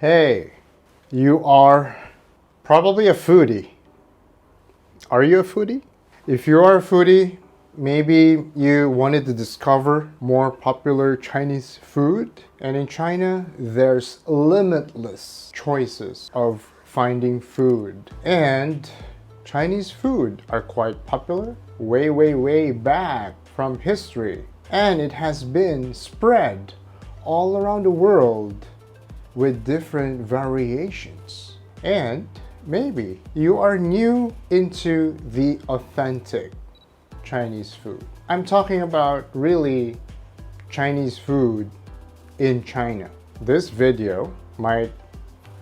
Hey, you are probably a foodie. Are you a foodie? If you are a foodie, maybe you wanted to discover more popular Chinese food. And in China, there's limitless choices of finding food. And Chinese food are quite popular way back from history. And it has been spread all around the world with different variations. And maybe you are new into the authentic Chinese food. I'm talking about really Chinese food in China. This video might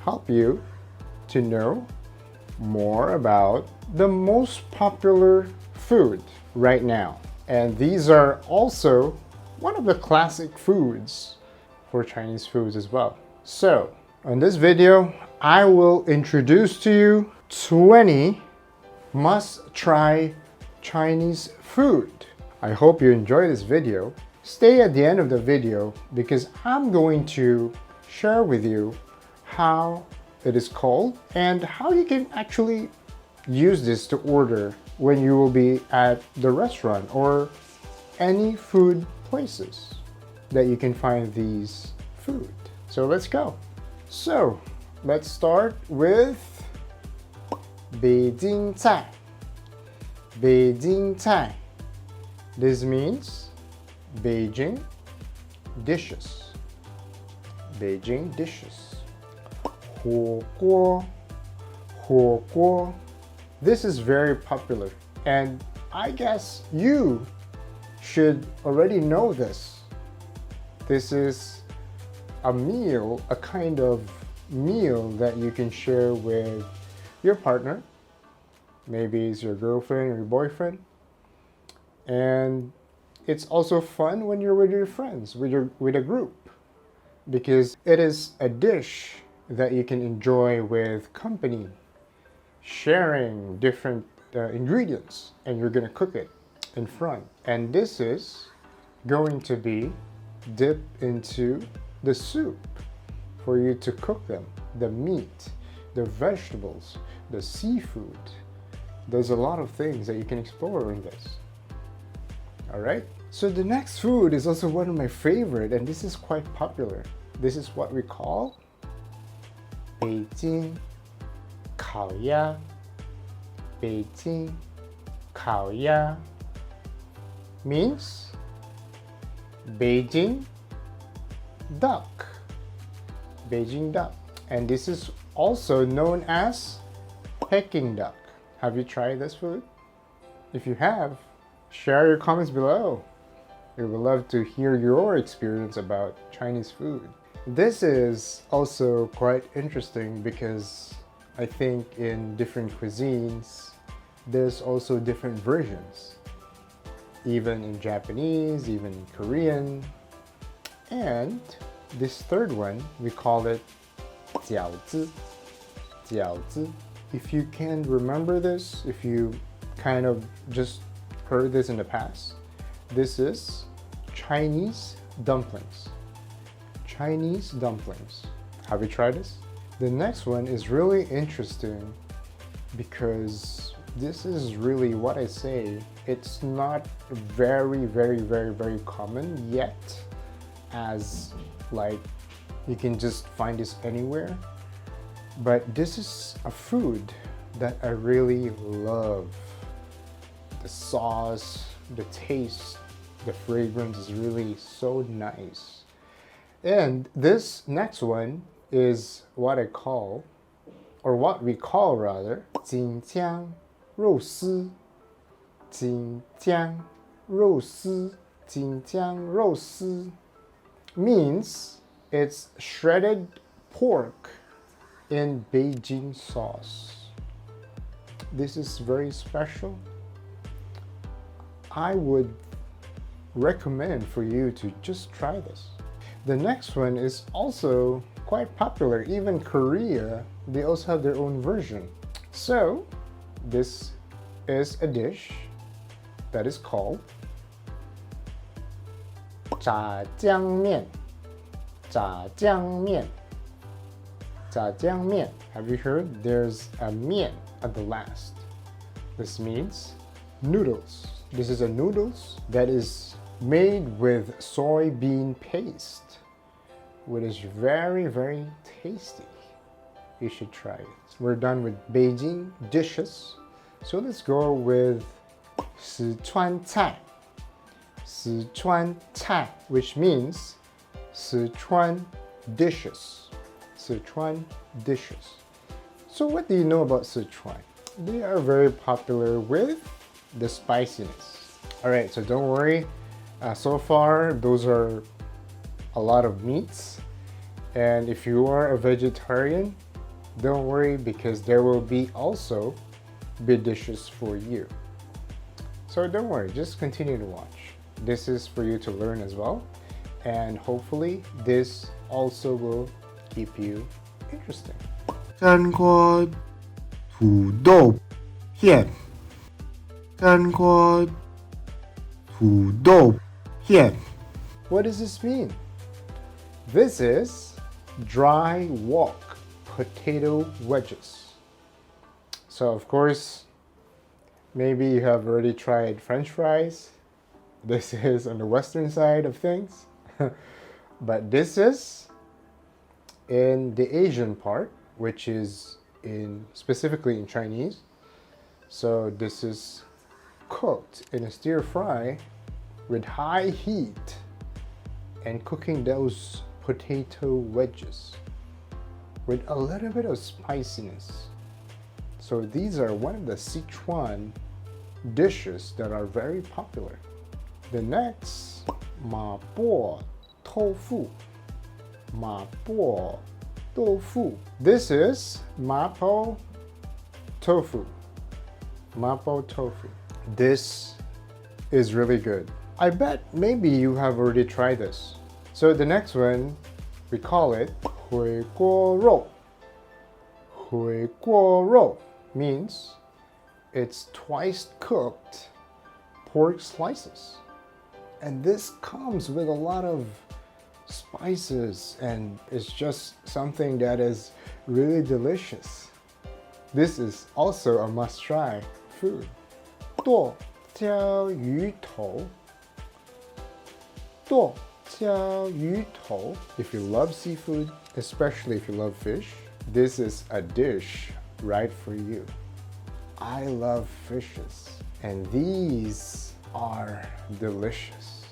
help you to know more about the most popular food right now. And these are also one of the classic foods for Chinese foods as well. So, in this video, I will introduce to you 20 must-try Chinese food. I hope you enjoy this video. Stay at the end of the video because I'm going to share with you how it is called and how you can actually use this to order when you will be at the restaurant or any food places that you can find these food. So let's go. So let's start with Beijing Cai. Beijing Cai. This means Beijing dishes. Beijing dishes. 火锅. 火锅. This is very popular, and I guess you should already know this. This is a meal, a kind of meal that you can share with your partner. Maybe it's your girlfriend or your boyfriend. And it's also fun when you're with your friends, with a group, because it is a dish that you can enjoy with company, sharing different ingredients, and you're gonna cook it in front. And this is going to be dipped into the soup for you to cook them, the meat, the vegetables, the seafood. There's a lot of things that you can explore in this. All right, so the next food is also one of my favorite, and this is quite popular. This is what we call Beijing 烤鸭. Beijing 烤鸭 means Beijing duck. Beijing duck. And this is also known as Peking duck. Have you tried this food? If you have, share your comments below. We would love to hear your experience about Chinese food. This is also quite interesting because I think in different cuisines, there's also different versions. Even in Japanese, even in Korean. And this third one, we call it 饺子. 饺子. If you can remember this, if you kind of just heard this in the past, this is Chinese dumplings. Chinese dumplings. Have you tried this? The next one is really interesting because this is really what I say. It's not very common yet, as like you can just find this anywhere, but this is a food that I really love. The sauce, the taste, the fragrance is really so nice. And this next one is what I call, or what we call rather, 锦江肉丝. 锦江肉丝. 锦江肉丝 means it's shredded pork in Beijing sauce. This is very special. I would recommend for you to just try this. The next one is also quite popular. Even Korea, they also have their own version. So this is a dish that is called 炸酱面. 炸酱面.炸酱面. Have you heard? There's a 面 at the last. This means noodles. This is a noodles that is made with soybean paste, which is very, very tasty. You should try it. We're done with Beijing dishes. So let's go with Sichuan cai. Sichuan cai, which means Sichuan dishes. Sichuan dishes. So what do you know about Sichuan? They are very popular with the spiciness. Alright, so don't worry. So far, those are a lot of meats. And if you are a vegetarian, don't worry because there will be also big dishes for you. So don't worry, just continue to watch. This is for you to learn as well. And hopefully this also will keep you interesting. 三锅土豆片，三锅土豆片。 What does this mean? This is dry wok potato wedges. So of course, maybe you have already tried French fries. This is on the western side of things. But this is in the Asian part, which is specifically in Chinese. So this is cooked in a stir fry with high heat and cooking those potato wedges with a little bit of spiciness. So these are one of the Sichuan dishes that are very popular. The next, ma bo tofu. Ma bo tofu. This is mapo tofu. Mapo tofu. This is really good. I bet maybe you have already tried this. So the next one, we call it 回锅肉. 回锅肉 means it's twice cooked pork slices. And this comes with a lot of spices and it's just something that is really delicious. This is also a must-try food. 剁椒鱼头. 剁椒鱼头. If you love seafood, especially if you love fish, this is a dish right for you. I love fishes and these are delicious.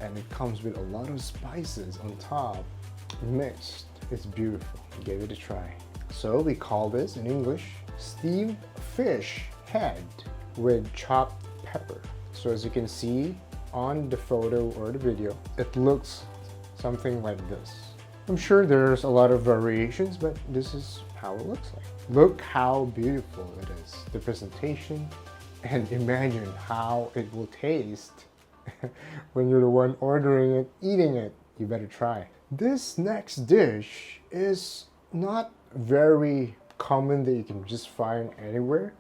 And it comes with a lot of spices on top, mixed. It's beautiful. Give it a try. So we call this in English steamed fish head with chopped pepper. So as you can see on the photo or the video, it looks something like this. I'm sure there's a lot of variations, but this is how it looks like. Look how beautiful it is, the presentation, and imagine how it will taste when you're the one ordering it, eating it. You better try. This next dish is not very common that you can just find anywhere,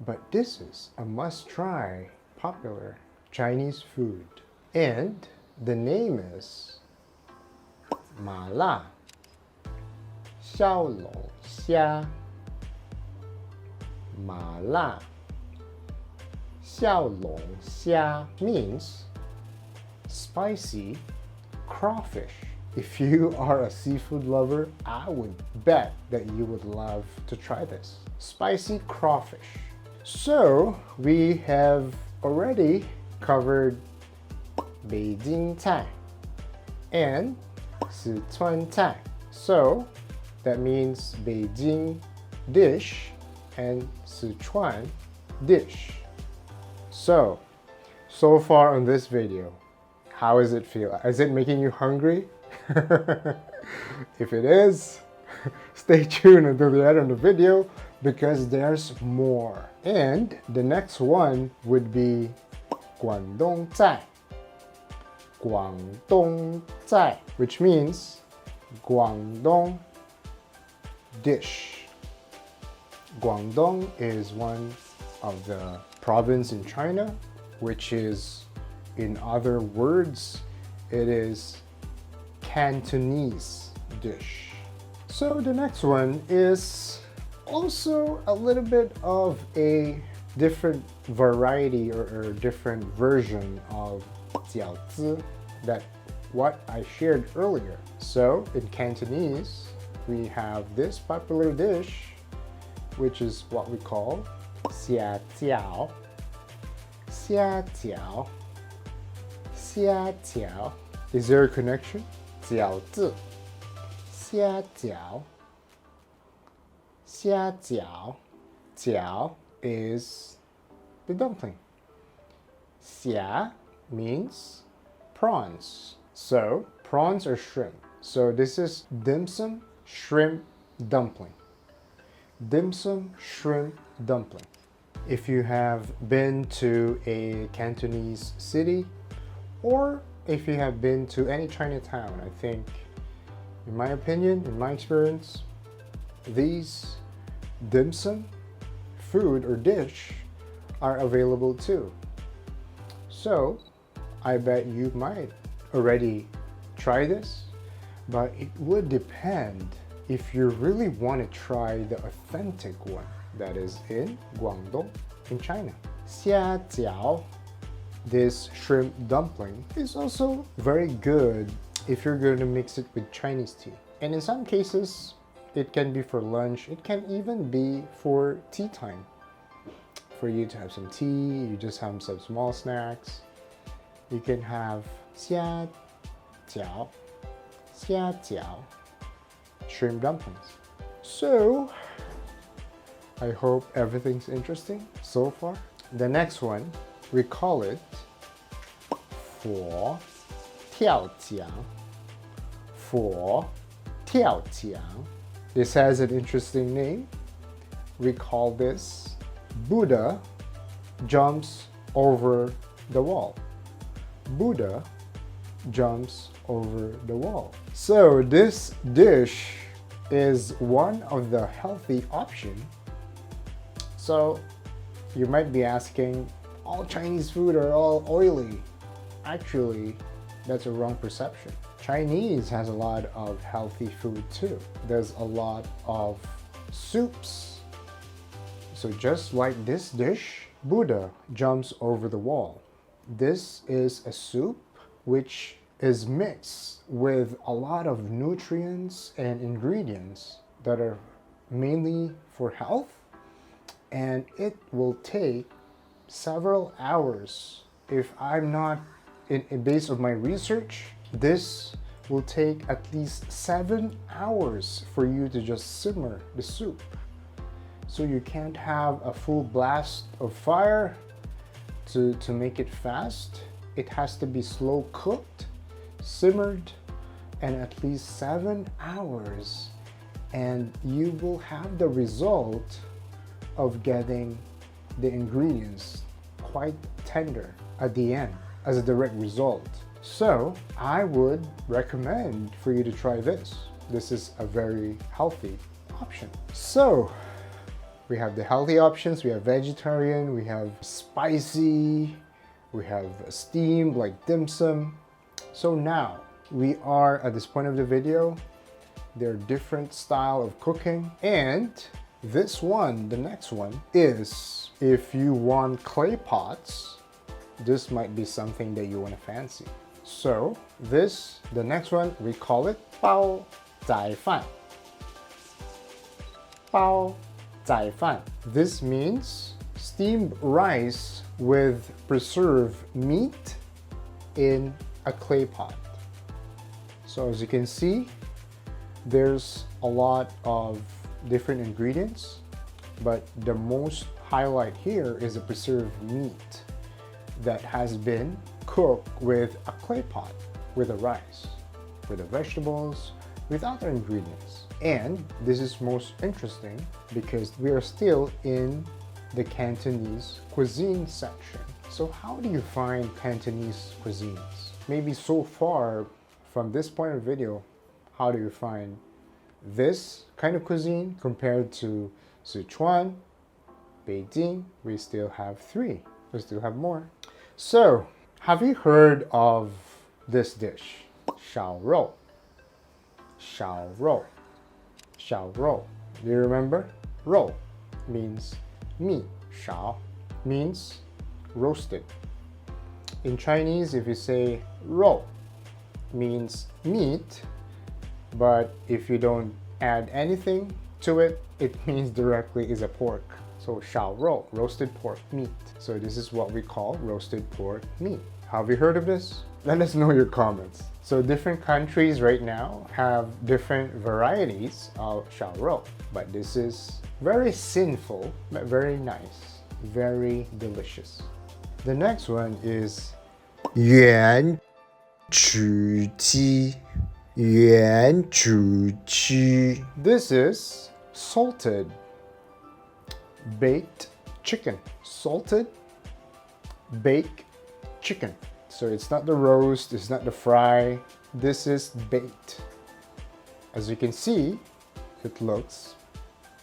but this is a must-try popular Chinese food. And the name is 麻辣烧龙虾. 麻辣烧龙虾 means spicy crawfish. If you are a seafood lover, I would bet that you would love to try this. Spicy crawfish. So we have already covered Beijing cai and Sichuan cai. So that means Beijing dish and Sichuan dish. So far on this video, how does it feel? Is it making you hungry? If it is, stay tuned until the end of the video because there's more. And the next one would be Guangdong cai. Guangdong cai, which means Guangdong dish. Guangdong is one of the province in China, which is, in other words, it is Cantonese dish. So the next one is also a little bit of a different variety or different version of 饺子 that what I shared earlier. So in Cantonese, we have this popular dish, which is what we call 虾饺. 虾饺. 虾饺. Is there a connection? 饺子. 虾饺. 虾饺. 饺 is the dumpling. 虾 means prawns. So prawns are shrimp. So this is dim sum shrimp dumpling. Dim sum shrimp dumpling. If you have been to a Cantonese city, or if you have been to any Chinatown, I think, in my opinion, in my experience, these dim sum food or dish are available too. So I bet you might already try this, but it would depend if you really want to try the authentic one that is in Guangdong in China. 虾饺, this shrimp dumpling, is also very good if you're going to mix it with Chinese tea. And in some cases, it can be for lunch. It can even be for tea time. For you to have some tea, you just have some small snacks. You can have 虾饺, 虾饺, shrimp dumplings. So, I hope everything's interesting so far. The next one, we call it 佛跳墙. 佛跳墙. This has an interesting name. We call this Buddha jumps over the wall. Buddha jumps over the wall. So this dish is one of the healthy options. So you might be asking, all Chinese food are all oily. Actually, that's a wrong perception. Chinese has a lot of healthy food too. There's a lot of soups. So just like this dish, Buddha jumps over the wall. This is a soup which is mixed with a lot of nutrients and ingredients that are mainly for health, and it will take several hours. If I'm not in base of my research, this will take at least 7 hours for you to just simmer the soup. So you can't have a full blast of fire to make it fast. It has to be slow cooked, simmered, and at least 7 hours. And you will have the result of getting the ingredients quite tender at the end as a direct result. So I would recommend for you to try this. This is a very healthy option. So we have the healthy options, we have vegetarian, we have spicy, we have steamed like dim sum. So now we are at this point of the video. There are different style of cooking, and this one, the next one, is if you want clay pots, this might be something that you want to fancy. So this, the next one, we call it 煲仔饭. 煲仔饭. This means steamed rice with preserved meat in a clay pot. So as you can see, there's a lot of different ingredients, but the most highlight here is a preserved meat that has been cooked with a clay pot, with the rice, with the vegetables, with other ingredients. And this is most interesting because we are still in the Cantonese cuisine section. So how do you find Cantonese cuisines? Maybe so far from this point of video, how do you find this kind of cuisine compared to Sichuan, Beijing? We still have 3. We still have more. So, have you heard of this dish? 烧肉. 烧肉. xiao rou. Do you remember? Rou means meat. Xiao means roasted. In Chinese, if you say rou, means meat, but if you don't add anything to it, it means directly is a pork. So 小肉, roasted pork meat. So this is what we call roasted pork meat. Have you heard of this? Let us know your comments. So different countries right now have different varieties of 小肉, but this is very sinful, but very nice, very delicious. The next one is 原雏鸡，原雏鸡， This is salted baked chicken. Salted baked chicken. So it's not the roast, it's not the fry. This is baked. As you can see, it looks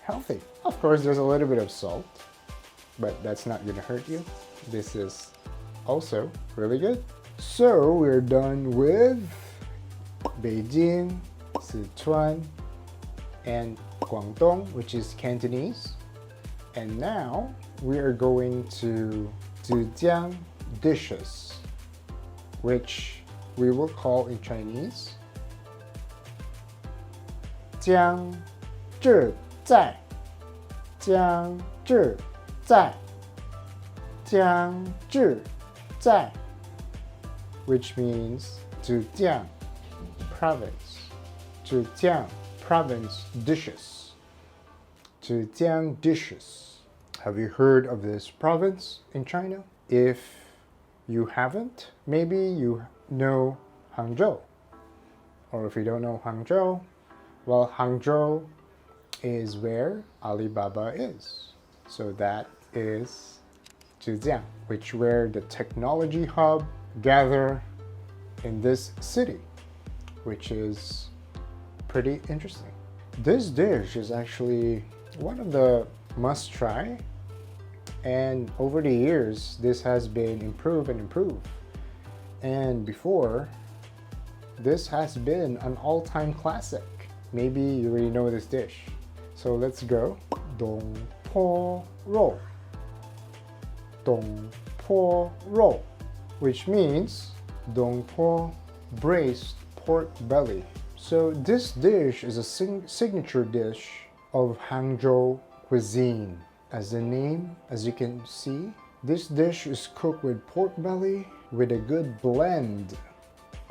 healthy. Of course, there's a little bit of salt, but that's not gonna hurt you. This is also really good. So we're done with Beijing, Sichuan, and Guangdong, which is Cantonese. And now we are going to Zhejiang dishes, which we will call in Chinese 江浙菜，江浙菜，江浙菜, which means Zhejiang province. Zhejiang province dishes. Zhejiang dishes. Have you heard of this province in China? If you haven't, maybe you know Hangzhou. Or if you don't know Hangzhou, well, Hangzhou is where Alibaba is. So that is Zhejiang, which where the technology hub gather in this city, which is pretty interesting. This dish is actually one of the must try, and over the years this has been improved and improved. And before, this has been an all-time classic. Maybe you already know this dish. So let's go. Dong po rou. Dong po rou, which means dong po, braised pork belly. So this dish is a signature dish of Hangzhou cuisine. As the name, as you can see, this dish is cooked with pork belly with a good blend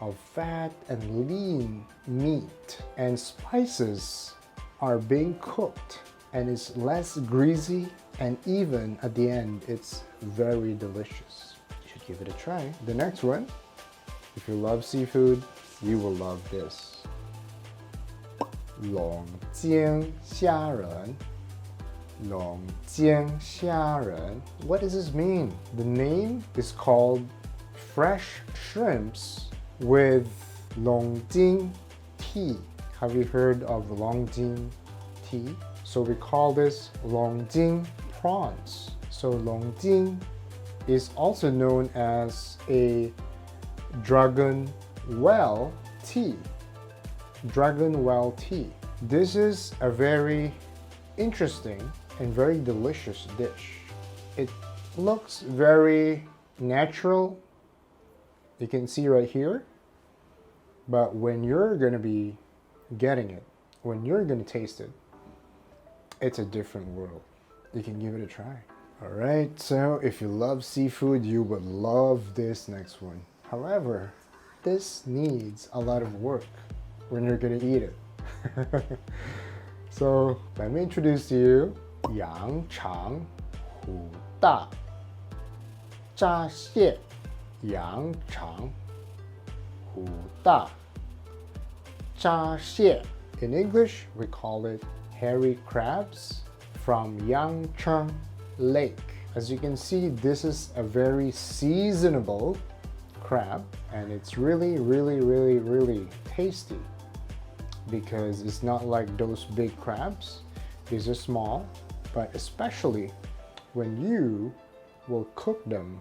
of fat and lean meat, and spices are being cooked, and it's less greasy, and even at the end it's very delicious. You should give it a try. The next one, if you love seafood, you will love this. 龙煎虾仁. 龙煎虾仁. What does this mean? The name is called fresh shrimps with longjing tea. Have you heard of longjing tea? So we call this longjing prawns. So longjing is also known as a dragon well tea. Dragon well tea. This is a very interesting and very delicious dish. It looks very natural. You can see right here. But when you're gonna be getting it, when you're gonna taste it, it's a different world. You can give it a try. All right, so if you love seafood, you would love this next one. However, this needs a lot of work when you're gonna eat it. So let me introduce to you 羊肠虎大扎蟹。羊肠虎大扎蟹. In English, we call it hairy crabs from Yangcheng Lake. As you can see, this is a very seasonable crab, and it's really, really, really, really tasty because it's not like those big crabs. These are small, but especially when you will cook them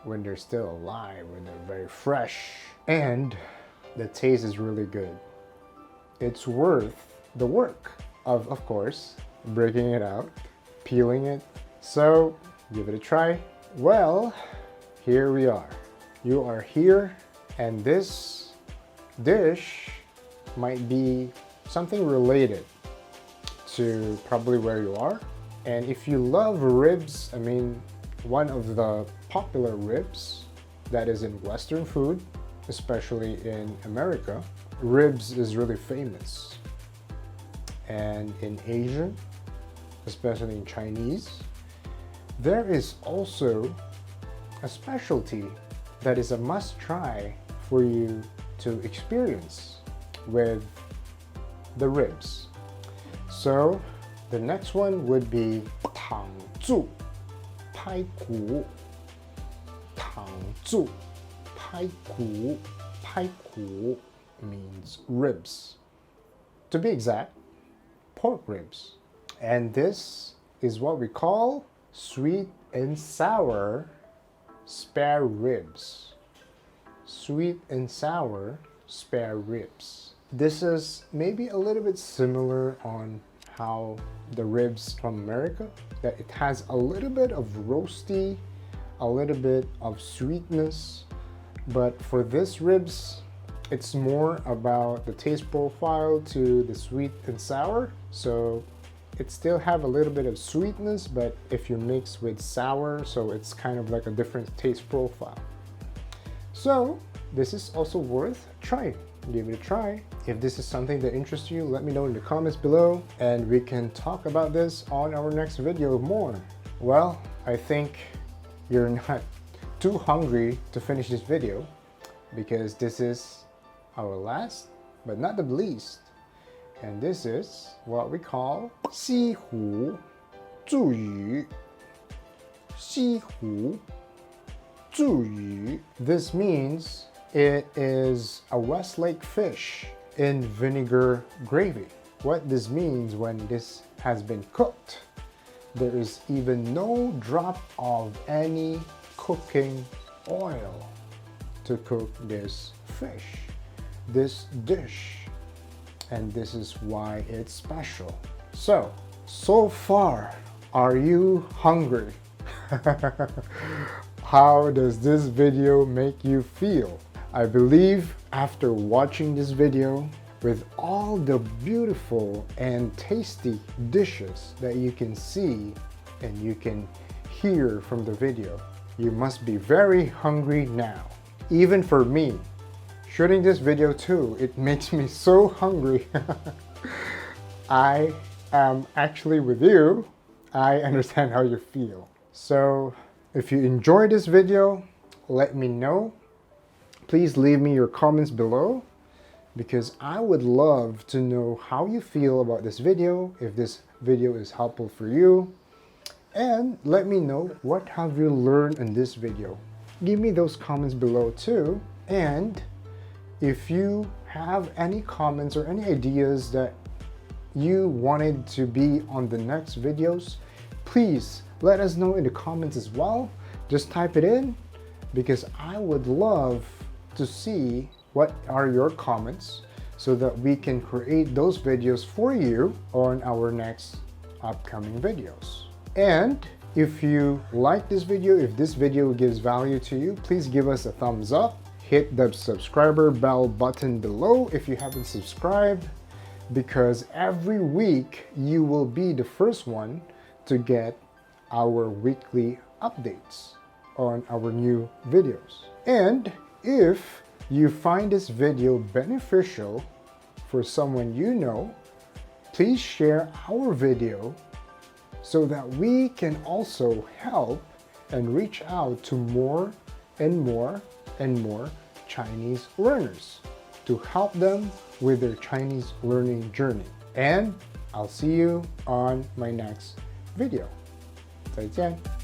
when they're still alive, when they're very fresh, and the taste is really good. It's worth the work of course, breaking it out, peeling it. So give it a try. Well, here we are. You are here, and this dish might be something related to probably where you are. And if you love ribs, I mean, one of the popular ribs that is in Western food, especially in America, ribs is really famous. And in Asian, especially in Chinese, there is also a specialty that is a must try for you to experience with the ribs. So the next one would be 糖醋排骨. 糖醋排骨. 排骨 means ribs. To be exact, pork ribs. And this is what we call sweet and sour spare ribs. Sweet and sour spare ribs. This is maybe a little bit similar on how the ribs from America, that it has a little bit of roasty, a little bit of sweetness, but for this ribs, it's more about the taste profile to the sweet and sour. So it still have a little bit of sweetness, but if you mix with sour, so it's kind of like a different taste profile. So this is also worth trying. Give it a try. If this is something that interests you, let me know in the comments below, and we can talk about this on our next video more. Well, I think you're not too hungry to finish this video, because this is our last but not the least, and this is what we call 西湖注鱼. 西湖注鱼. This means it is a westlake fish in vinegar gravy. What this means, when this has been cooked, there is even no drop of any cooking oil to cook this fish, this dish, and this is why it's special. So far, are you hungry? How does this video make you feel? I believe after watching this video, with all the beautiful and tasty dishes that you can see and you can hear from the video, you must be very hungry now. Even for me, shooting this video too, it makes me so hungry. I am actually with you. I understand how you feel. So if you enjoyed this video, let me know. Please leave me your comments below, because I would love to know how you feel about this video, if this video is helpful for you, and let me know what have you learned in this video. Give me those comments below too, and if you have any comments or any ideas that you wanted to be on the next videos, please let us know in the comments as well. Just type it in, because I would love to see what are your comments so that we can create those videos for you on our next upcoming videos. And if you like this video, if this video gives value to you, please give us a thumbs up. Hit the subscriber bell button below if you haven't subscribed, because every week you will be the first one to get our weekly updates on our new videos. And if you find this video beneficial for someone you know, please share our video so that we can also help and reach out to more and more and more Chinese learners to help them with their Chinese learning journey. And I'll see you on my next video. 再见。